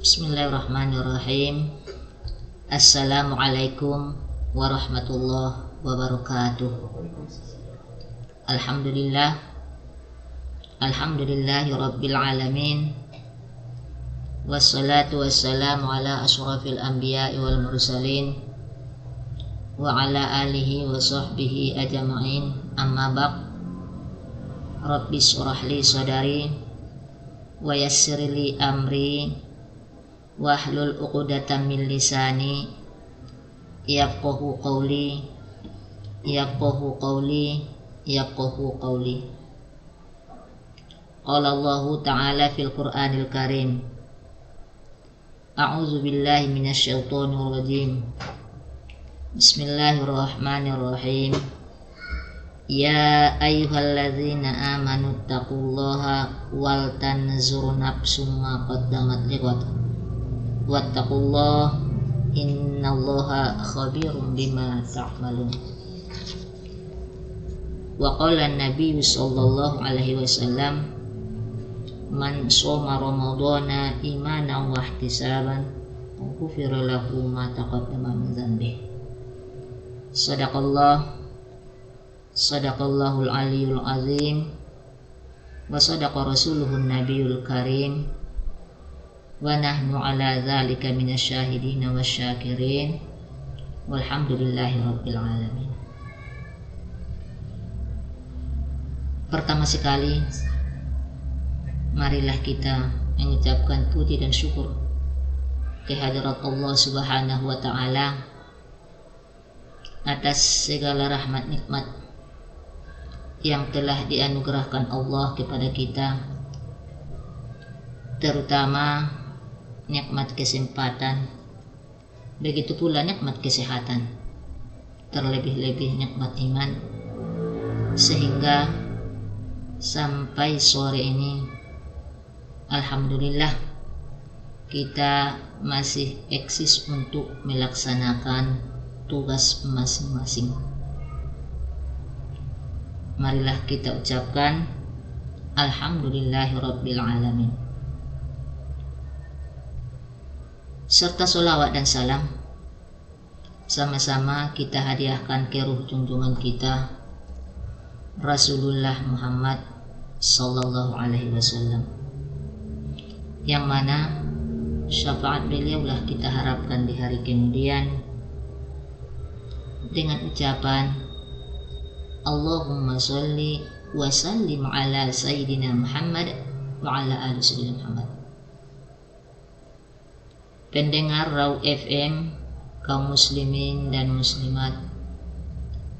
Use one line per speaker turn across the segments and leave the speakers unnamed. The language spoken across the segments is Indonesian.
Bismillahirrahmanirrahim. Assalamualaikum warahmatullahi wabarakatuh. Alhamdulillahi rabbil alamin. Wassalatu wassalamu ala asyrafil anbiya'i wal mursalin wa ala alihi wa sahbihi ajma'in. Amma ba'd. Rabbi shrah li sadari wa yassir li amri wahlul 'uqdatam min lisani yafqahu qawli. Qala Allah Ta'ala fil Qur'anil Karim. A'udzu billahi minasy syaithanir rajim. Bismillahirrahmanirrahim. Ya ayyuhalladzina amanu taqullaha wal tanzur nafsum ma qaddamat lighad wattaqullaha innallaha khabirum bima ta'malun. Wa qala an-nabiy sallallahu alaihi wasallam, man shoma ramadhana imanan wa ihtisaban ghufira lahu ma taqaddama min dhanbihi. Sadaqallahul aliyyul azim wa sadaqa rasuluhun nabiyul karim wa nahnu ala dzalika minasyahidin wasyakirin walhamdulillahi rabbil alamin. Pertama sekali, marilah kita mengucapkan puji dan syukur kehadirat Allah Subhanahu wa Ta'ala atas segala rahmat nikmat yang telah dianugerahkan Allah kepada kita, terutama nikmat kesempatan, begitu pula nikmat kesehatan, terlebih-lebih nikmat iman, sehingga sampai sore ini alhamdulillah kita masih eksis untuk melaksanakan tugas masing-masing. Marilah kita ucapkan alhamdulillahirabbil alamin, serta sholawat dan salam sama-sama kita hadiahkan ke ruh junjungan kita Rasulullah Muhammad sallallahu alaihi wasallam, yang mana syafaat beliaulah kita harapkan di hari kemudian dengan ucapan Allahumma sholli wa sallim ala sayyidina Muhammad wa ala ali sayyidina Muhammad. Pendengar Raw FM, kaum muslimin dan muslimat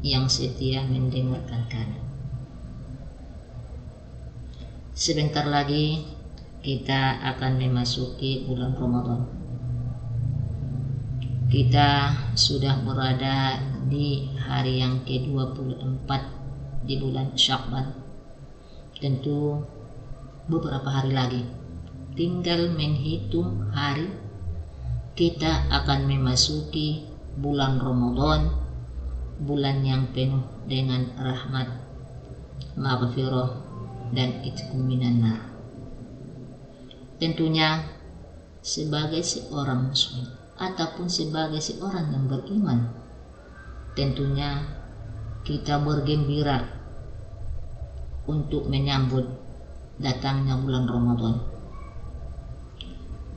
yang setia mendengarkan kami, sebentar lagi kita akan memasuki bulan Ramadan. Kita sudah berada di hari yang ke-24 di bulan Sya'ban. Tentu beberapa hari lagi, tinggal menghitung hari, kita akan memasuki bulan Ramadan, bulan yang penuh dengan rahmat, maghfirah, dan itqum minan nar. Tentunya sebagai seorang muslim ataupun sebagai seorang yang beriman, tentunya kita bergembira untuk menyambut datangnya bulan Ramadan.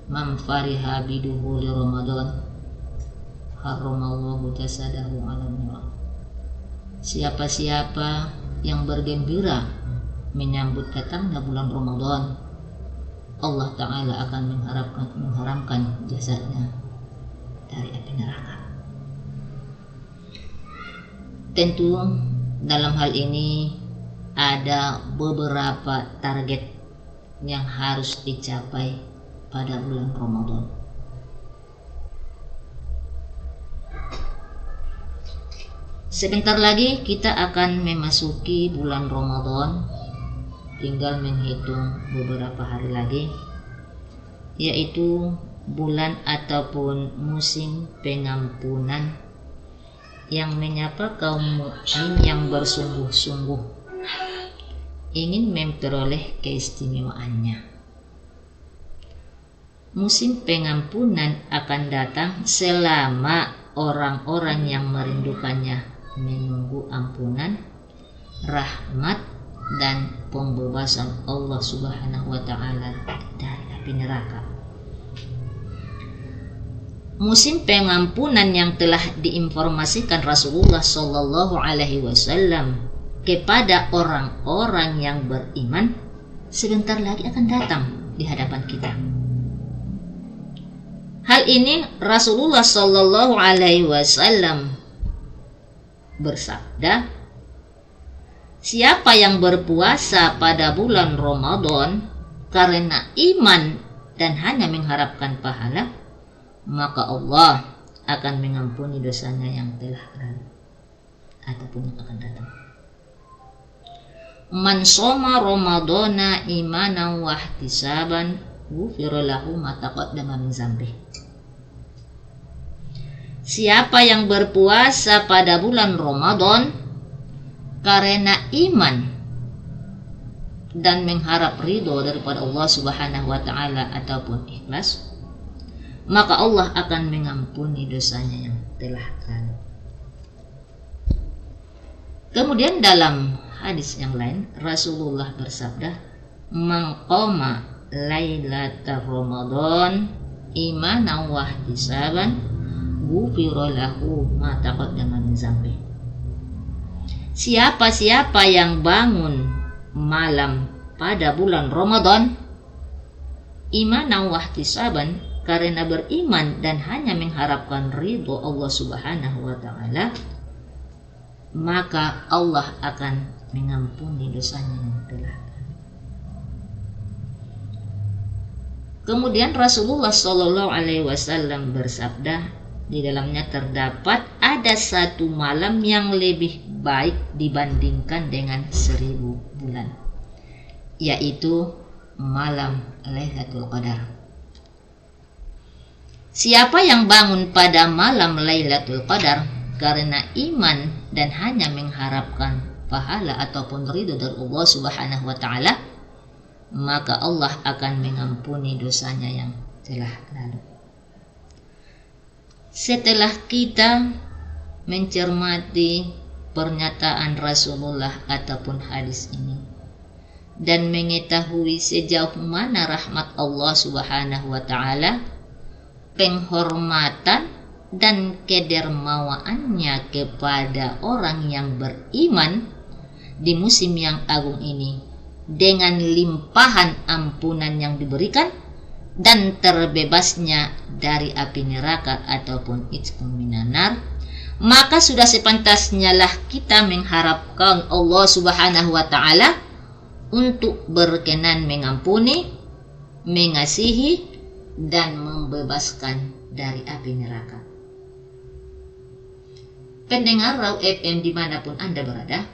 Man fariha biduhuli Ramadan haramallahu jasadahu 'alan nar. Siapa-siapa yang bergembira menyambut datangnya bulan Ramadan, Allah Ta'ala akan mengharamkan jasadnya dari api neraka. Tentu dalam hal ini ada beberapa target yang harus dicapai pada bulan Ramadan. Sebentar lagi kita akan memasuki bulan Ramadan, tinggal menghitung beberapa hari lagi, yaitu bulan ataupun musim pengampunan yang menyapa kaum mukmin yang bersungguh-sungguh ingin memperoleh keistimewaannya. musim pengampunan akan datang selama orang-orang yang merindukannya menunggu ampunan, rahmat, dan pembebasan Allah Subhanahu wa Ta'ala dari api neraka. Musim pengampunan yang telah diinformasikan Rasulullah Shallallahu Alaihi Wasallam kepada orang-orang yang beriman sebentar lagi akan datang di hadapan kita. Hal ini Rasulullah Shallallahu Alaihi Wasallam bersabda, siapa yang berpuasa pada bulan Ramadan karena iman dan hanya mengharapkan pahala, maka Allah akan mengampuni dosanya yang telah lalu ataupun yang akan datang. Man shoma Ramadana imanan wa ihtisaban ghufira lahu ma taqaddama min dzambihi. Siapa yang berpuasa pada bulan Ramadan karena iman dan mengharap ridho daripada Allah Subhanahu wa Ta'ala ataupun ikhlas, maka Allah akan mengampuni dosanya yang telah lalu. Kemudian dalam hadis yang lain Rasulullah bersabda, man qama lailatal Ramadan imanan wa ihtisaban ghufira lahu ma taqaddama min dzambihi. Siapa yang bangun malam pada bulan Ramadan imanan wa ihtisaban, karena beriman dan hanya mengharapkan ridho Allah Subhanahu wa Ta'ala, maka Allah akan mengampuni dosanya yang telah lalu. Kemudian Rasulullah Shallallahu Alaihi Wasallam bersabda, di dalamnya terdapat ada satu malam yang lebih baik dibandingkan dengan 1000 bulan, yaitu malam Lailatul Qadar. Siapa yang bangun pada malam Lailatul Qadar karena iman dan hanya mengharapkan pahala ataupun ridho dari Allah Subhanahu wa Ta'ala, maka Allah akan mengampuni dosanya yang telah lalu. Setelah kita mencermati pernyataan Rasulullah ataupun hadis ini dan mengetahui sejauh mana rahmat Allah Subhanahu wa Ta'ala, penghormatan dan kedermawaannya kepada orang yang beriman di musim yang agung ini, dengan limpahan ampunan yang diberikan dan terbebasnya dari api neraka ataupun itqun minan nar, maka sudah sepantasnya lah kita mengharapkan Allah Subhanahu wa Ta'ala untuk berkenan mengampuni, mengasihi, dan membebaskan dari api neraka. Pendengar Raw FM dimanapun Anda berada,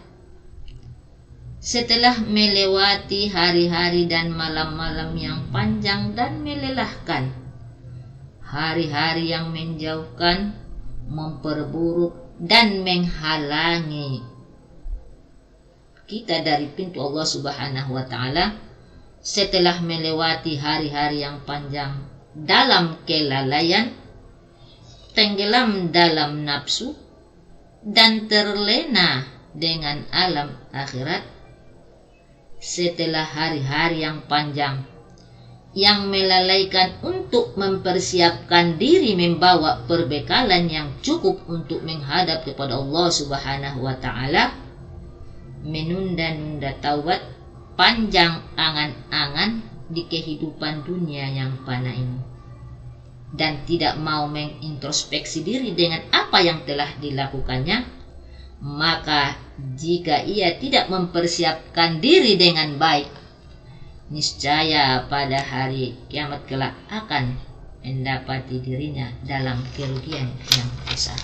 setelah melewati hari-hari dan malam-malam yang panjang dan melelahkan, hari-hari yang menjauhkan, memperburuk, dan menghalangi kita dari pintu Allah Subhanahu wa Ta'ala, setelah melewati hari-hari yang panjang dalam kelalaian, tenggelam dalam nafsu, dan terlena dengan alam akhirat, setelah hari-hari yang panjang yang melalaikan untuk mempersiapkan diri membawa perbekalan yang cukup untuk menghadap kepada Allah Subhanahu wa Ta'ala, menunda-nunda taubat, panjang angan-angan di kehidupan dunia yang fana ini, dan tidak mau mengintrospeksi diri dengan apa yang telah dilakukannya, maka jika ia tidak mempersiapkan diri dengan baik, niscaya pada hari kiamat kelak akan mendapati dirinya dalam kerugian yang besar.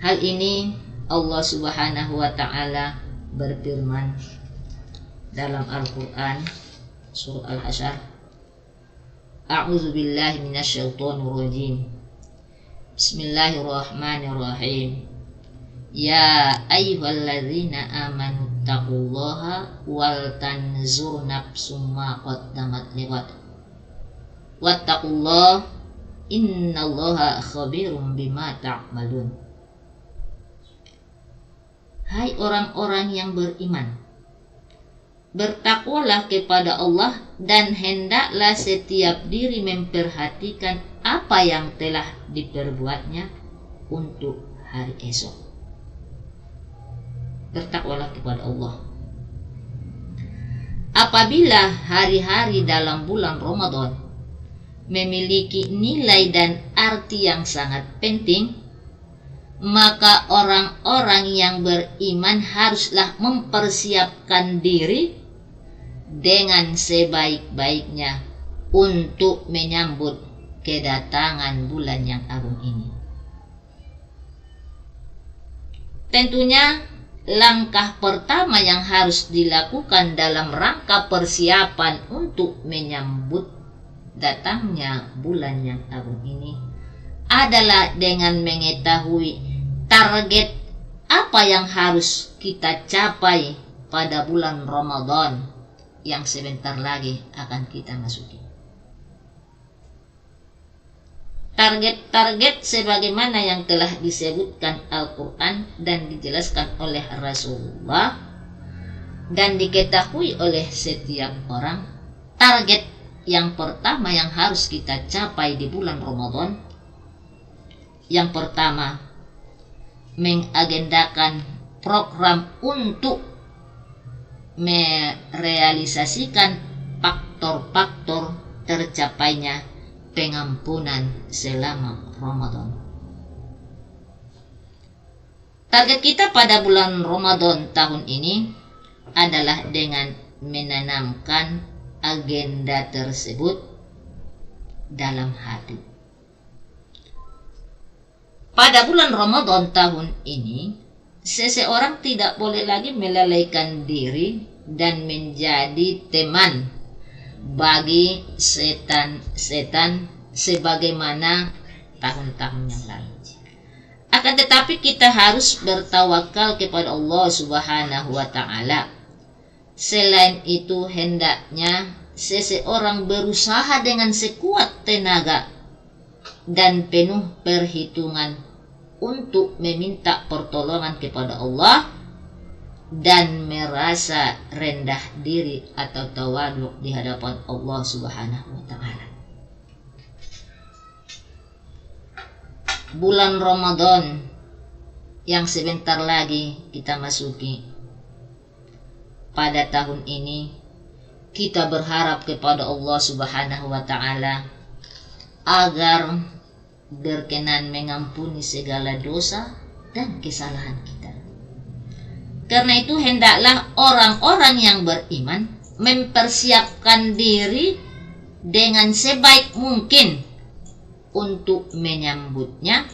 Hal ini Allah Subhanahu wa Ta'ala berfirman dalam Al-Quran surah Al-Hasyr, A'udzu billahi minasyaitonir rajim. Bismillahirrahmanirrahim. Ya ayyuhalladzina amanu taqullaha wal tanzur nafsum ma qaddamat liwat wattaqullaha innallaha khabirum bima ta'malun. Hai orang-orang yang beriman, bertakwalah kepada Allah dan hendaklah setiap diri memperhatikan apa yang telah diperbuatnya untuk hari esok. Bertakwalah kepada Allah. Apabila hari-hari dalam bulan Ramadan memiliki nilai dan arti yang sangat penting, maka orang-orang yang beriman haruslah mempersiapkan diri dengan sebaik-baiknya untuk menyambut kedatangan bulan yang agung ini. Tentunya langkah pertama yang harus dilakukan dalam rangka persiapan untuk menyambut datangnya bulan yang agung ini adalah dengan mengetahui target apa yang harus kita capai pada bulan Ramadan yang sebentar lagi akan kita masuki. Target-target sebagaimana yang telah disebutkan Al-Quran dan dijelaskan oleh Rasulullah dan diketahui oleh setiap orang. Target yang pertama yang harus kita capai di bulan Ramadan, yang pertama, mengagendakan program untuk merealisasikan faktor-faktor tercapainya pengampunan selama Ramadan. Target kita pada bulan Ramadan tahun ini adalah dengan menanamkan agenda tersebut dalam hati. Pada bulan Ramadan tahun ini, seseorang tidak boleh lagi melalaikan diri dan menjadi teman bagi setan-setan sebagaimana tahun-tahun yang lalu. Akan tetapi kita harus bertawakal kepada Allah Subhanahu wa Ta'ala. Selain itu, hendaknya seseorang berusaha dengan sekuat tenaga dan penuh perhitungan untuk meminta pertolongan kepada Allah dan merasa rendah diri atau tawadhu di hadapan Allah Subhanahu wa Ta'ala. Bulan Ramadan yang sebentar lagi kita masuki pada tahun ini, kita berharap kepada Allah Subhanahu wa Ta'ala agar berkenan mengampuni segala dosa dan kesalahan kita. Karena itu hendaklah orang-orang yang beriman mempersiapkan diri dengan sebaik mungkin untuk menyambutnya,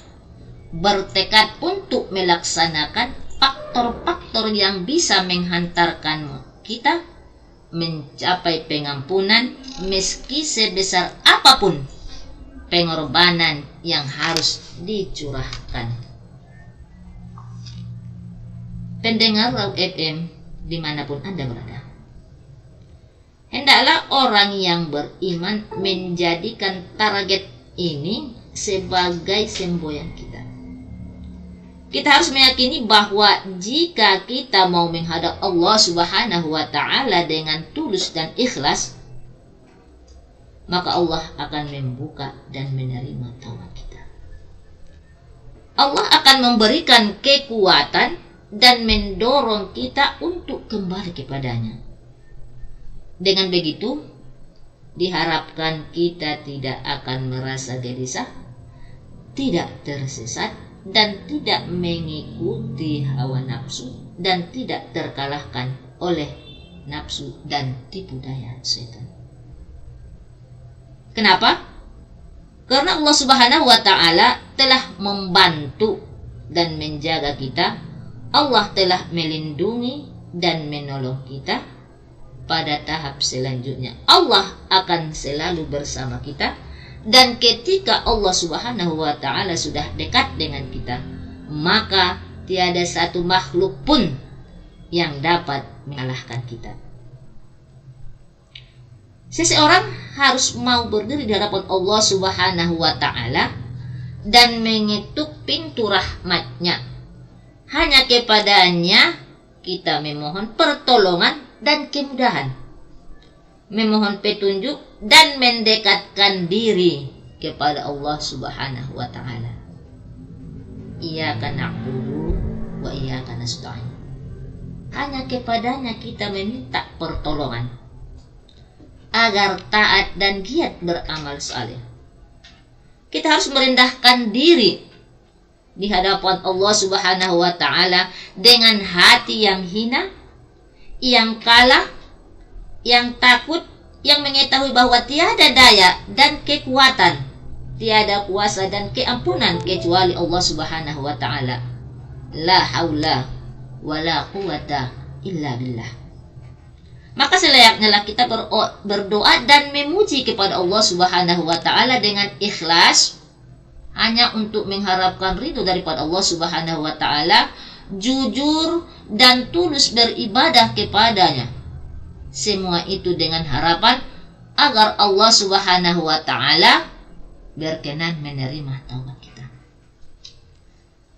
bertekad untuk melaksanakan faktor-faktor yang bisa menghantarkan kita mencapai pengampunan meski sebesar apapun pengorbanan yang harus dicurahkan. Pendengar Raw FM dimanapun Anda berada, hendaklah orang yang beriman menjadikan target ini sebagai semboyan kita. Kita harus meyakini bahwa jika kita mau menghadap Allah Subhanahu wa Ta'ala dengan tulus dan ikhlas, maka Allah akan membuka dan menerima taubat kita. Allah akan memberikan kekuatan dan mendorong kita untuk kembali kepadanya. Dengan begitu, diharapkan kita tidak akan merasa gelisah, tidak tersesat, dan tidak mengikuti hawa nafsu, dan tidak terkalahkan oleh nafsu dan tipu daya setan. Kenapa? Karena Allah Subhanahu wa Ta'ala telah membantu dan menjaga kita. Allah telah melindungi dan menolong kita. Pada tahap selanjutnya, Allah akan selalu bersama kita. Dan ketika Allah Subhanahu wa Ta'ala sudah dekat dengan kita, maka tiada satu makhluk pun yang dapat mengalahkan kita. Seseorang harus mau berdiri di hadapan Allah Subhanahu wa Ta'ala dan mengetuk pintu rahmat-Nya. Hanya kepadanya kita memohon pertolongan dan kemudahan, memohon petunjuk dan mendekatkan diri kepada Allah Subhanahu wa Ta'ala. Iyyaka na'budu wa iyyaka nasta'in. Hanya kepadanya kita meminta pertolongan agar taat dan giat beramal saleh. Kita harus merendahkan diri di hadapan Allah Subhanahu wa Ta'ala dengan hati yang hina, yang kalah, yang takut, yang mengetahui bahwa tiada daya dan kekuatan, tiada kuasa dan keampunan kecuali Allah Subhanahu wa Ta'ala. La haula wa la quwata illa billah. Maka selayaknya kita berdoa dan memuji kepada Allah Subhanahu wa Ta'ala dengan ikhlas, hanya untuk mengharapkan ridho daripada Allah Subhanahu wa Ta'ala, jujur dan tulus beribadah kepadanya. Semua itu dengan harapan agar Allah Subhanahu wa Ta'ala berkenan menerima taubat kita.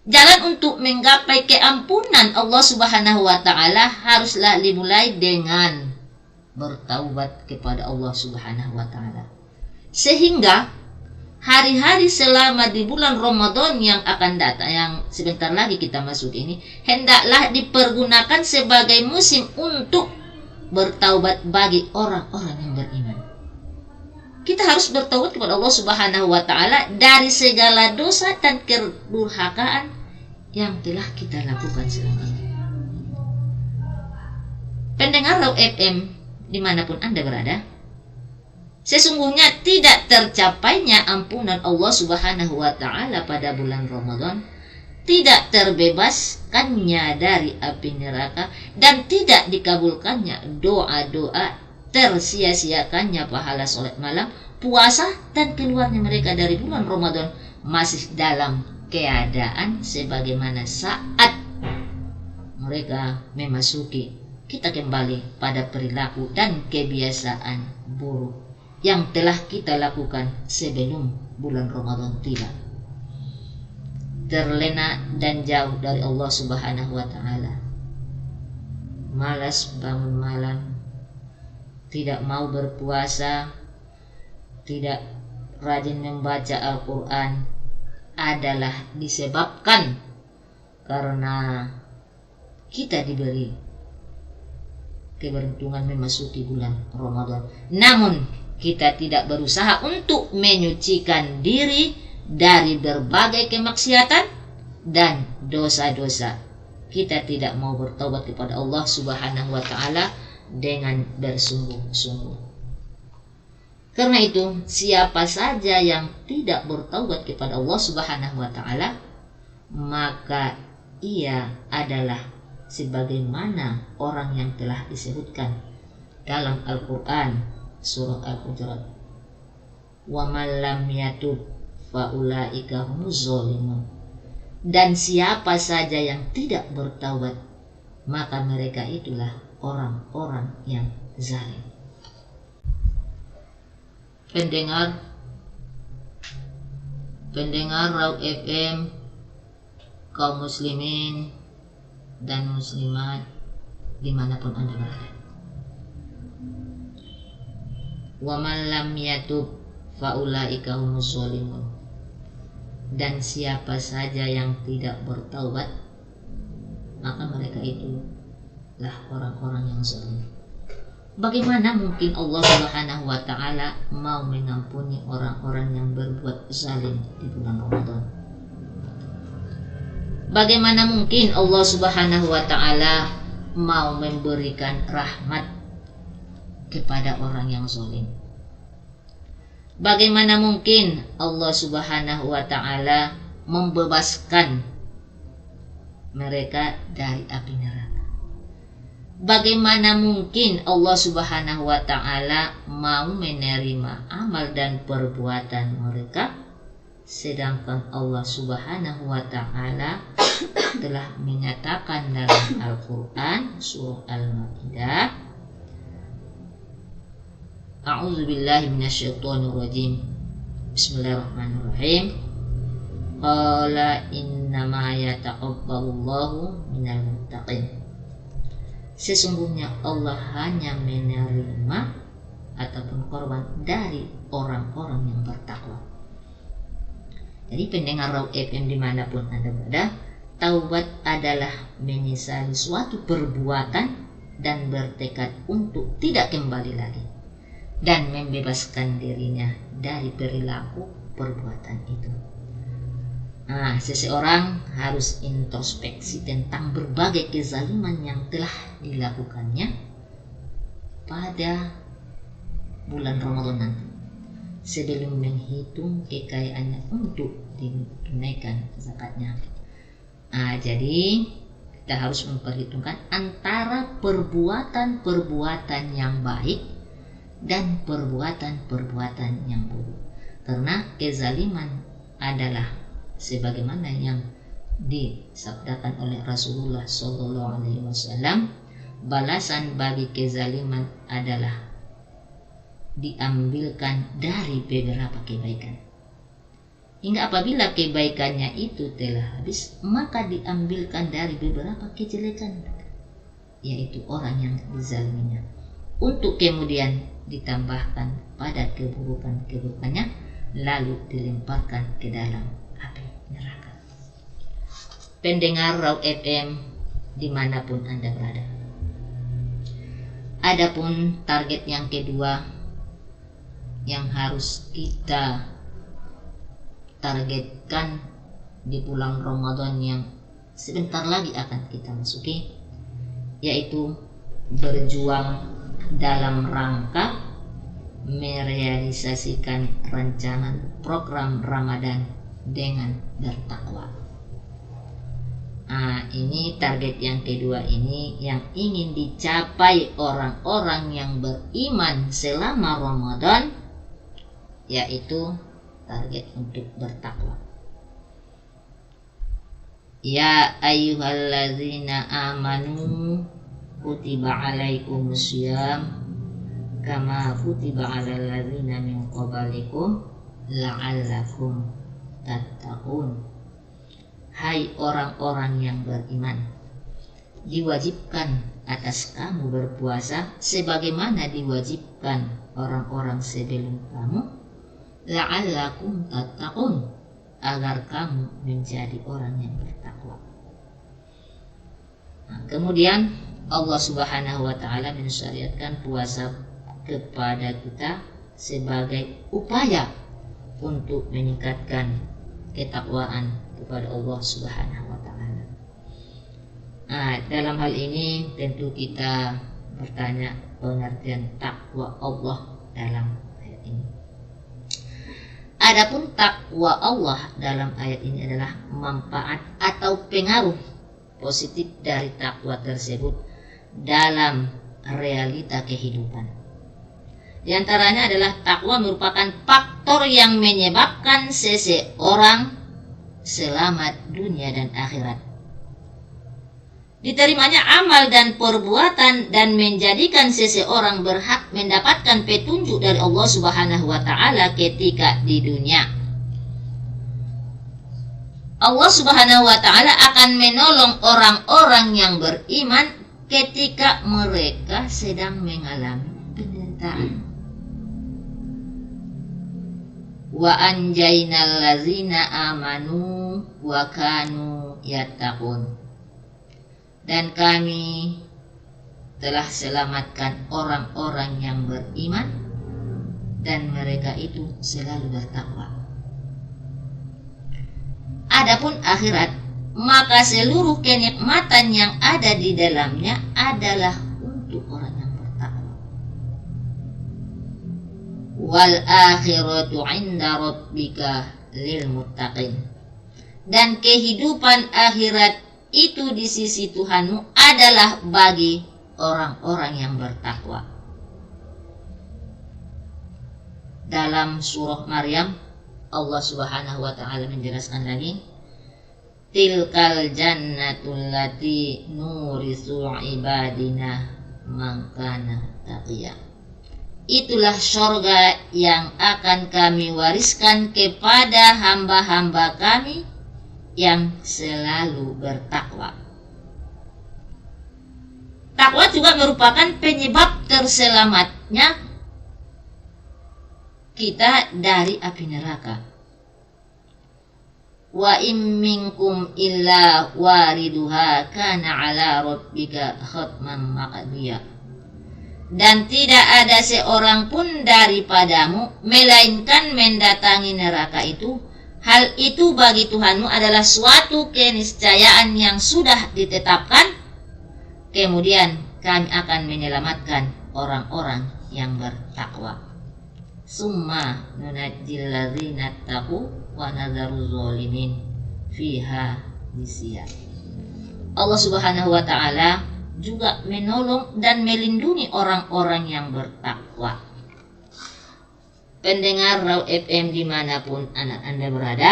Jalan untuk menggapai keampunan Allah Subhanahu wa Ta'ala haruslah dimulai dengan bertaubat kepada Allah Subhanahu wa Ta'ala. Sehingga hari-hari selama di bulan Ramadan yang akan datang, yang sebentar lagi kita masuk ini, hendaklah dipergunakan sebagai musim untuk bertaubat bagi orang-orang yang beriman. Kita harus bertaubat kepada Allah Subhanahu wa Ta'ala dari segala dosa dan kedurhakaan yang telah kita lakukan selama ini. Pendengar Raw FM dimanapun Anda berada, sesungguhnya tidak tercapainya ampunan Allah Subhanahu wa Ta'ala pada bulan Ramadan, tidak terbebaskannya dari api neraka, dan tidak dikabulkannya doa-doa, tersia-siakannya pahala sholat malam, puasa, dan keluarnya mereka dari bulan Ramadan masih dalam keadaan sebagaimana saat mereka memasuki. Kita kembali pada perilaku dan kebiasaan buruk yang telah kita lakukan sebelum bulan Ramadan tiba. Terlena dan jauh dari Allah Subhanahu wa Ta'ala, malas bangun malam, tidak mau berpuasa, tidak rajin membaca Al-Quran, adalah disebabkan karena kita diberi keberuntungan memasuki bulan Ramadan, namun kita tidak berusaha untuk menyucikan diri dari berbagai kemaksiatan dan dosa-dosa. Kita tidak mau bertaubat kepada Allah Subhanahu wa Ta'ala dengan bersungguh-sungguh. Karena itu, siapa saja yang tidak bertaubat kepada Allah Subhanahu wa Ta'ala, maka ia adalah sebagaimana orang yang telah disebutkan dalam Al-Quran surah Al-Hujurat, wa man lam yatub fa ulaika humuz zalimun. Dan siapa saja yang tidak bertaubat, maka mereka itulah orang-orang yang zalim. Pendengar Raw FM, kaum muslimin dan muslimat dimanapun Anda berada, wa man lam yatub fa ulaika humuz zalimun. Dan siapa saja yang tidak bertaubat, maka mereka itulah orang-orang yang zalim. Bagaimana mungkin Allah Subhanahu wa Ta'ala mau mengampuni orang-orang yang berbuat zalim di bulan Ramadan? Bagaimana mungkin Allah Subhanahu wa Ta'ala mau memberikan rahmat kepada orang yang zalim? Bagaimana mungkin Allah Subhanahu wa Ta'ala membebaskan mereka dari api neraka? Bagaimana mungkin Allah Subhanahu wa Ta'ala mau menerima amal dan perbuatan mereka, sedangkan Allah Subhanahu wa Ta'ala telah menyatakan dalam Al-Quran surah Al-Ma'idah, A'udzubillahi minasyaitonirrajim. Bismillahirrahmanirrahim. Qala innama yataqabbalullahu minal muttaqin. Sesungguhnya Allah hanya menerima ataupun korban dari orang-orang yang bertakwa. Jadi pendengar Raw FM dimanapun Anda berada, taubat adalah menyesali suatu perbuatan dan bertekad untuk tidak kembali lagi dan membebaskan dirinya dari perilaku perbuatan itu. Seseorang harus introspeksi tentang berbagai kezaliman yang telah dilakukannya pada bulan Ramadan nanti, sebelum menghitung kekayaannya untuk ditunaikan zakatnya. Jadi kita harus memperhitungkan antara perbuatan-perbuatan yang baik dan perbuatan-perbuatan yang buruk, karena kezaliman adalah sebagaimana yang disabdakan oleh Rasulullah SAW, balasan bagi kezaliman adalah diambilkan dari beberapa kebaikan, hingga apabila kebaikannya itu telah habis, maka diambilkan dari beberapa kejelekan, yaitu orang yang dizaliminya, untuk kemudian ditambahkan pada keburukan-keburukannya, lalu dilemparkan ke dalam api neraka. Pendengar Raw FM dimanapun Anda berada, adapun target yang kedua yang harus kita targetkan di bulan Ramadan yang sebentar lagi akan kita masuki, yaitu berjuang dalam rangka merealisasikan rencana program Ramadan dengan bertakwa. Ini target yang kedua ini yang ingin dicapai orang-orang yang beriman selama Ramadan, yaitu target untuk bertakwa. Ya ayyuhallazina amanu kutiba alaikumussyam kama kutiba alal ladzina min qablikum la'allakum tattaqun. Hai orang-orang yang beriman, diwajibkan atas kamu berpuasa sebagaimana diwajibkan orang-orang sebelum kamu, la'allakum tattaqun, agar kamu menjadi orang yang bertakwa. Kemudian Allah Subhanahu wa taala mensyariatkan puasa kepada kita sebagai upaya untuk meningkatkan ketakwaan kepada Allah Subhanahu wa taala. Dalam hal ini tentu kita bertanya pengertian takwa Allah dalam ayat ini. Adapun takwa Allah dalam ayat ini adalah manfaat atau pengaruh positif dari takwa tersebut dalam realita kehidupan. Di antaranya adalah takwa merupakan faktor yang menyebabkan seseorang selamat dunia dan akhirat, diterimanya amal dan perbuatan, dan menjadikan seseorang berhak mendapatkan petunjuk dari Allah Subhanahu wa taala ketika di dunia. Allah Subhanahu wa taala akan menolong orang-orang yang beriman ketika mereka sedang mengalami penderitaan. Wa anjainal ladzina amanu wa kanu yattaqun. Dan kami telah selamatkan orang-orang yang beriman dan mereka itu selalu bertakwa. Adapun akhirat, maka seluruh kenikmatan yang ada di dalamnya adalah untuk orang yang bertakwa. Wal akhiratu 'inda rabbika lil muttaqin. Dan kehidupan akhirat itu di sisi Tuhanmu adalah bagi orang-orang yang bertakwa. Dalam surah Maryam, Allah Subhanahu wa taala menjelaskan lagi, tilkal jannatul lati nurisu ibadina man kana taqiya. Itulah surga yang akan kami wariskan kepada hamba-hamba kami yang selalu bertakwa. Takwa juga merupakan penyebab terselamatnya kita dari api neraka. Wa in minkum illa wariduha kana ala rabbika khatman maqdiya. Dan tidak ada seorang pun daripadamu melainkan mendatangi neraka itu. Hal itu bagi Tuhanmu adalah suatu keniscayaan yang sudah ditetapkan. Kemudian kami akan menyelamatkan orang-orang yang bertakwa. Summa nunajjil ladzina taqu wa nadzaru zalimin fiha jisya. Allah Subhanahu wa taala juga menolong dan melindungi orang-orang yang bertakwa. Pendengar Raw FM dimanapun anak Anda berada,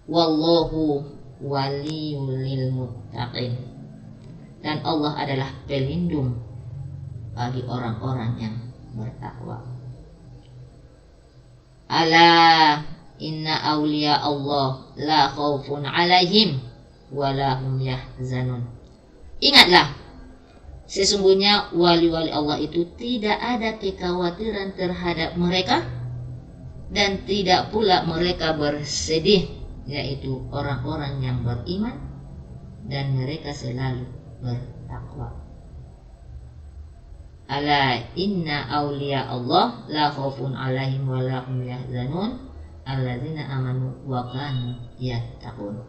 wallahu waliyul muttaqin, dan Allah adalah pelindung bagi orang-orang yang bertakwa. Ala inna awliya Allah la khaufun alaihim wa la hum yahzanun. Ingatlah, sesungguhnya wali-wali Allah itu tidak ada kekhawatiran terhadap mereka dan tidak pula mereka bersedih, yaitu orang-orang yang beriman dan mereka selalu bertakwa. Ala inna awliya Allah la khaufun alaihim wa la hum yahzanun alladzina amanu wa kanu yattaqun.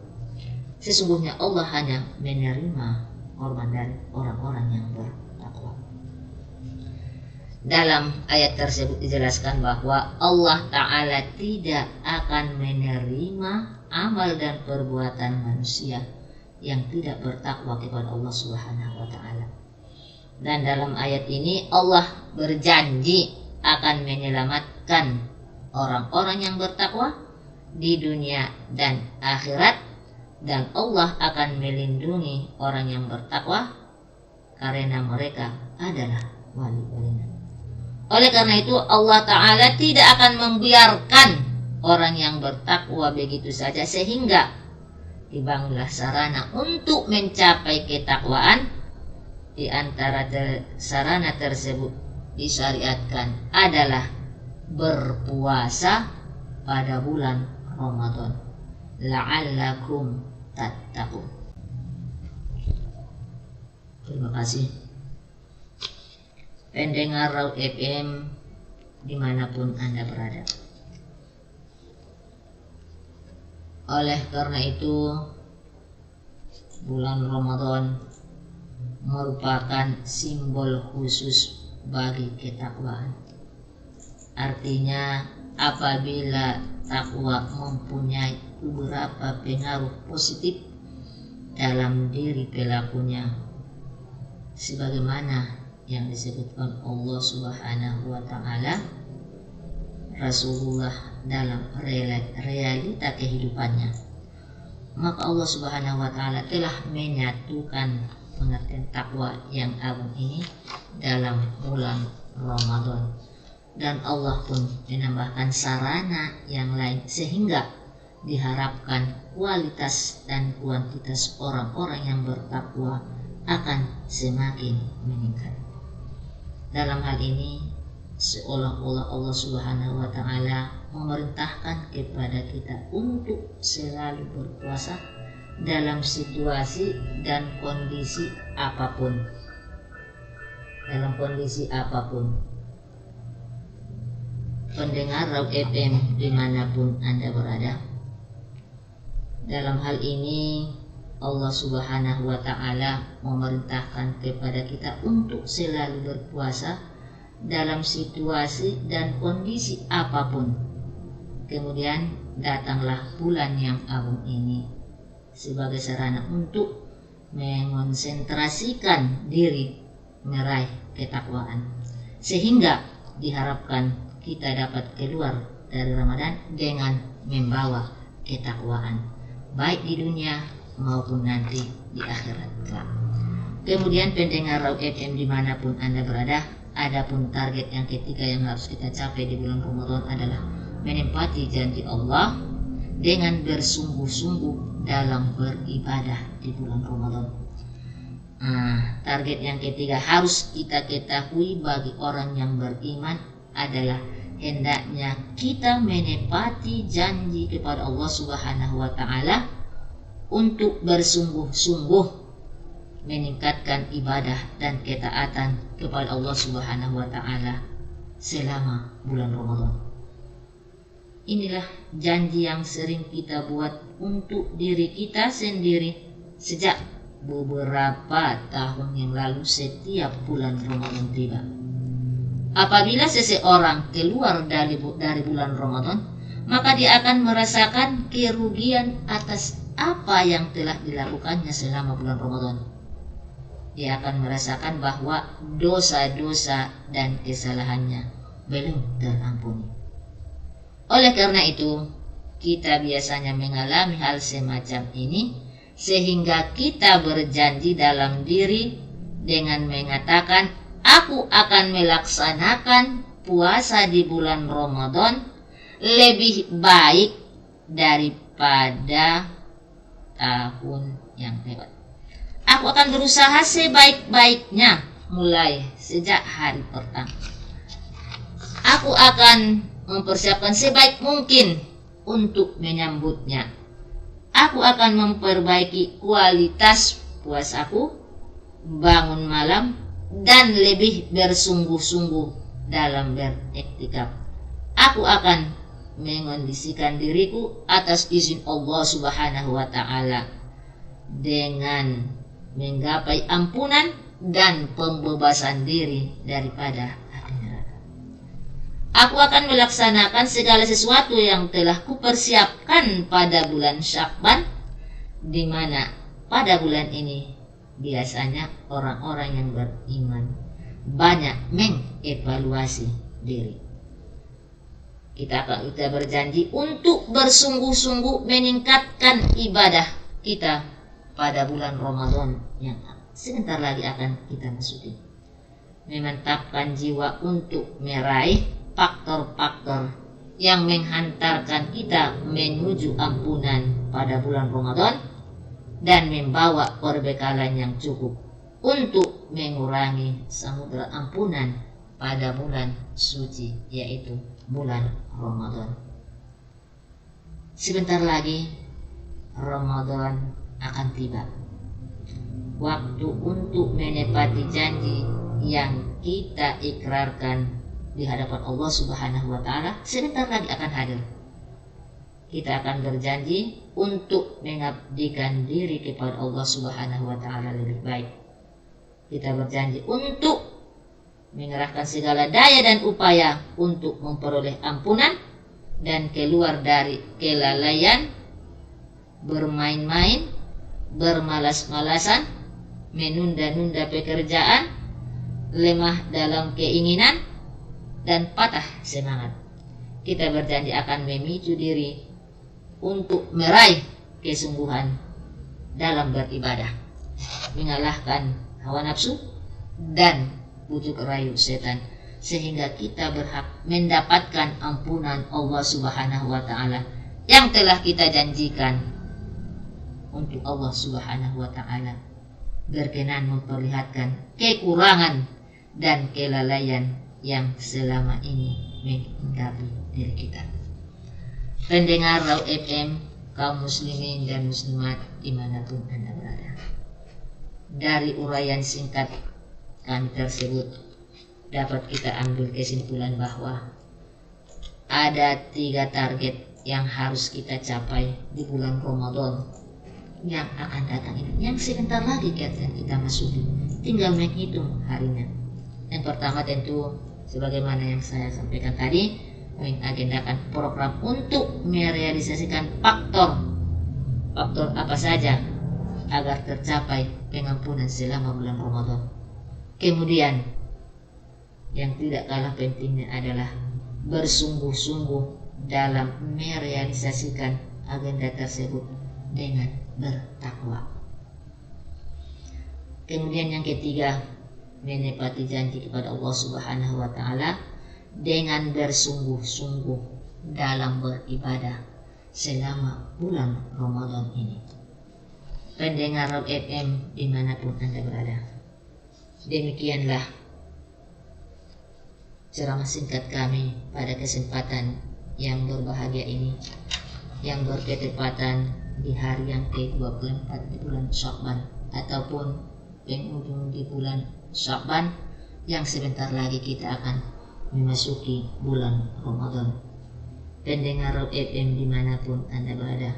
Sesungguhnya Allah hanya menerima korban dari orang-orang yang bertakwa. Dalam ayat tersebut dijelaskan bahwa Allah Ta'ala tidak akan menerima amal dan perbuatan manusia yang tidak bertakwa kepada Allah Subhanahu wa Ta'ala. Dan dalam ayat ini Allah berjanji akan menyelamatkan orang-orang yang bertakwa di dunia dan akhirat, dan Allah akan melindungi orang yang bertakwa karena mereka adalah wali-walinya. Oleh karena itu Allah Ta'ala tidak akan membiarkan orang yang bertakwa begitu saja, sehingga dibangunlah sarana untuk mencapai ketakwaan. Di antara sarana tersebut disyariatkan adalah berpuasa pada bulan Ramadan, la'allakum tattaqun. Terima kasih pendengar Raw FM dimanapun Anda berada. Oleh karena itu, bulan Ramadan merupakan simbol khusus bagi ketakwaan. Artinya, apabila takwa mempunyai beberapa pengaruh positif dalam diri pelakunya, sebagaimana yang disebutkan Allah Subhanahu wa Ta'ala, Rasulullah dalam realita kehidupannya, maka Allah Subhanahu wa Ta'ala telah menyatukan pengertian takwa yang agung ini dalam bulan Ramadan, dan Allah pun menambahkan sarana yang lain sehingga diharapkan kualitas dan kuantitas orang-orang yang bertakwa akan semakin meningkat. Dalam hal ini seolah-olah Allah Subhanahu wa Ta'ala memerintahkan kepada kita untuk selalu berpuasa dalam situasi dan kondisi apapun. Dalam kondisi apapun. Pendengar Raw FM dimanapun Anda berada, dalam hal ini Allah Subhanahu wa Ta'ala memerintahkan kepada kita untuk selalu berpuasa dalam situasi dan kondisi apapun. Kemudian datanglah bulan yang agung ini sebagai sarana untuk mengonsentrasikan diri meraih ketakwaan, sehingga diharapkan kita dapat keluar dari Ramadan dengan membawa ketakwaan, baik di dunia maupun nanti di akhirat kelak. Kemudian pendengar Raw FM dimanapun Anda berada, adapun target yang ketiga yang harus kita capai di bulan Ramadan adalah menempati janji Allah dengan bersungguh-sungguh dalam beribadah di bulan Ramadan. Target yang ketiga harus kita ketahui bagi orang yang beriman adalah hendaknya kita menepati janji kepada Allah Subhanahu wa Ta'ala untuk bersungguh-sungguh meningkatkan ibadah dan ketaatan kepada Allah Subhanahu wa Ta'ala selama bulan Ramadan. Inilah janji yang sering kita buat untuk diri kita sendiri sejak beberapa tahun yang lalu setiap bulan Ramadan tiba. Apabila seseorang keluar dari bulan Ramadan, maka dia akan merasakan kerugian atas apa yang telah dilakukannya selama bulan Ramadan. Dia akan merasakan bahwa dosa-dosa dan kesalahannya belum terampuni. Oleh karena itu, kita biasanya mengalami hal semacam ini sehingga kita berjanji dalam diri dengan mengatakan, aku akan melaksanakan puasa di bulan Ramadan lebih baik daripada tahun yang lewat. Aku akan berusaha sebaik-baiknya mulai sejak hari pertama. Aku akan mempersiapkan sebaik mungkin untuk menyambutnya. Aku akan memperbaiki kualitas puasaku, bangun malam, dan lebih bersungguh-sungguh dalam beriktikaf. Aku akan mengondisikan diriku atas izin Allah Subhanahu wa Ta'ala dengan menggapai ampunan dan pembebasan diri daripada api neraka. Aku akan melaksanakan segala sesuatu yang telah kupersiapkan pada bulan Syakban, di mana pada bulan ini biasanya orang-orang yang beriman banyak mengevaluasi diri. Kita berjanji untuk bersungguh-sungguh meningkatkan ibadah kita pada bulan Ramadan yang sebentar lagi akan kita masuki. Memantapkan jiwa untuk meraih faktor-faktor yang menghantarkan kita menuju ampunan pada bulan Ramadan dan membawa perbekalan yang cukup untuk mengurangi samudera ampunan pada bulan suci, yaitu bulan Ramadan. Sebentar lagi Ramadan akan tiba. Waktu untuk menepati janji yang kita ikrarkan di hadapan Allah Subhanahu wa Ta'ala sebentar lagi akan hadir. Kita akan berjanji untuk mengabdikan diri kepada Allah Subhanahu wa Ta'ala lebih baik. Kita berjanji untuk mengerahkan segala daya dan upaya untuk memperoleh ampunan dan keluar dari kelalaian, bermain-main, bermalas-malasan, menunda-nunda pekerjaan, lemah dalam keinginan, dan patah semangat. Kita berjanji akan memicu diri untuk meraih kesungguhan dalam beribadah, mengalahkan hawa nafsu dan bujuk rayu setan, sehingga kita berhak mendapatkan ampunan Allah Subhanahu wa Ta'ala yang telah kita janjikan untuk Allah Subhanahu wa Ta'ala berkenan memperlihatkan kekurangan dan kelalaian yang selama ini menghinggapi diri kita. Pendengar Raw FM, kaum muslimin dan muslimat dimanapun Anda berada, dari uraian singkat kami tersebut dapat kita ambil kesimpulan bahwa ada 3 target yang harus kita capai di bulan Ramadan yang akan datang ini, yang sebentar lagi kita masuki, tinggal menghitung harinya. Yang pertama tentu sebagaimana yang saya sampaikan tadi, mengagendakan program untuk merealisasikan faktor apa saja agar tercapai pengampunan selama bulan Ramadan. Kemudian yang tidak kalah pentingnya adalah bersungguh-sungguh dalam merealisasikan agenda tersebut dengan bertakwa. Kemudian yang ketiga, menepati janji kepada Allah Subhanahu wa taala dengan bersungguh-sungguh dalam beribadah selama bulan Ramadan ini. Pendengar Rob FM dimanapun Anda berada, demikianlah ceramah singkat kami pada kesempatan yang berbahagia ini, yang berketepatan di hari yang ke-24 di bulan Sya'ban ataupun penghujung di bulan Sya'ban yang sebentar lagi kita akan memasuki bulan Ramadan. Pendengar Rob FM dimanapun Anda berada,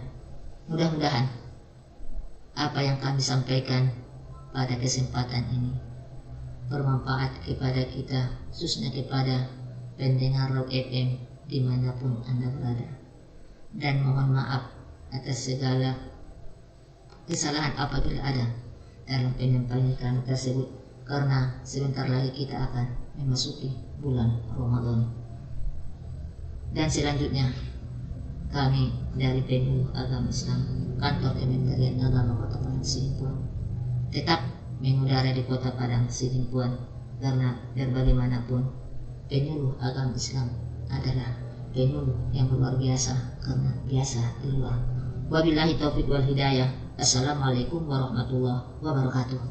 mudah-mudahan apa yang kami sampaikan pada kesempatan ini bermanfaat kepada kita, khususnya kepada pendengar Rob FM dimanapun Anda berada. Dan mohon maaf atas segala kesalahan apabila ada dalam penyampaian kami tersebut, karena sebentar lagi kita akan memasuki bulan Ramadan. Dan selanjutnya kami dari Penyuluh Agama Islam Kantor Kementerian Agama Kota Padang Sidimpuan tetap mengudara di Kota Padang Sidimpuan, karena biar bagaimanapun penyuluh agama Islam adalah penyuluh yang luar biasa, karena biasa di luar. Wabillahi taufiq wal hidayah. Assalamualaikum warahmatullahi wabarakatuh.